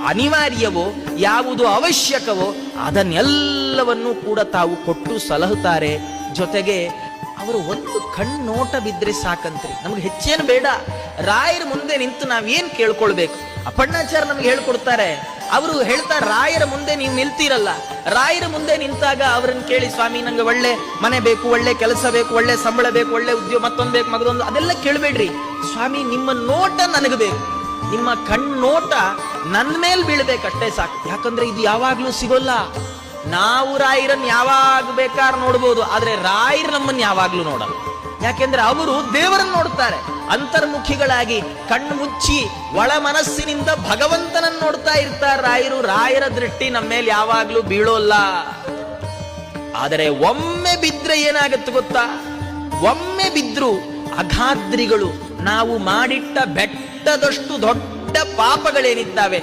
ಅನಿವಾರ್ಯವೋ, ಯಾವುದು ಅವಶ್ಯಕವೋ ಅದನ್ನೆಲ್ಲವನ್ನೂ ಕೂಡ ತಾವು ಕೊಟ್ಟು ಸಲಹುತ್ತಾರೆ. ಜೊತೆಗೆ ಅವರು ಒಂದು ಕಣ್ಣೋಟ ಬಿದ್ರೆ ಸಾಕಂತ್ರಿ, ನಮ್ಗೆ ಹೆಚ್ಚೇನು ಬೇಡ. ರಾಯರ ಮುಂದೆ ನಿಂತು ನಾವೇನ್ ಕೇಳ್ಕೊಳ್ಬೇಕು? ಅಪ್ಪಣ್ಣಾಚಾರ್ಯ ನಮ್ಗೆ ಹೇಳ್ಕೊಡ್ತಾರೆ. ಅವರು ಹೇಳ್ತಾರೆ, ರಾಯರ ಮುಂದೆ ನೀವು ನಿಲ್ತೀರಲ್ಲ, ರಾಯರ ಮುಂದೆ ನಿಂತಾಗ ಅವರನ್ನು ಕೇಳಿ, ಸ್ವಾಮಿ ನಂಗೆ ಒಳ್ಳೆ ಮನೆ ಬೇಕು, ಒಳ್ಳೆ ಕೆಲಸ ಬೇಕು, ಒಳ್ಳೆ ಸಂಬಳ ಬೇಕು, ಒಳ್ಳೆ ಉದ್ಯೋಗ, ಮತ್ತೊಂದು ಬೇಕು, ಮಗದೊಂದು, ಅದೆಲ್ಲ ಕೇಳಬೇಡ್ರಿ. ಸ್ವಾಮಿ ನಿಮ್ಮ ನೋಟ ನನಗೆ ಬೇಕು, ನಿಮ್ಮ ಕಣ್ಣೋಟ ನನ್ನ ಮೇಲೆ ಬೀಳ್ಬೇಕಷ್ಟೇ ಸಾಕು. ಯಾಕಂದ್ರೆ ಇದು ಯಾವಾಗ್ಲೂ ಸಿಗೋಲ್ಲ. ನಾವು ರಾಯರನ್ನು ಯಾವಾಗ ಬೇಕಾದ್ರೂ ನೋಡ್ಬೋದು, ಆದ್ರೆ ರಾಯರು ನಮ್ಮನ್ನು ಯಾವಾಗ್ಲೂ ನೋಡಲ್ಲ. ಯಾಕೆಂದ್ರೆ ಅವರು ದೇವರನ್ನು ನೋಡ್ತಾರೆ. ಅಂತರ್ಮುಖಿಗಳಾಗಿ ಕಣ್ಣು ಮುಚ್ಚಿ ಒಳ ಮನಸ್ಸಿನಿಂದ ಭಗವಂತನನ್ನು ನೋಡ್ತಾ ಇರ್ತಾರೆ ರಾಯರು. ರಾಯರ ದೃಷ್ಟಿ ನಮ್ಮ ಮೇಲೆ ಯಾವಾಗ್ಲೂ ಬೀಳೋಲ್ಲ. ಆದರೆ ಒಮ್ಮೆ ಬಿದ್ರೆ ಏನಾಗತ್ತೆ ಗೊತ್ತಾ? ಒಮ್ಮೆ ಬಿದ್ರು ಅಗಾದ್ರಿಗಳು, ನಾವು ಮಾಡಿಟ್ಟ ಬೆಟ್ಟದಷ್ಟು ದೊಡ್ಡ ಪಾಪಗಳೇನಿದ್ದಾವೆ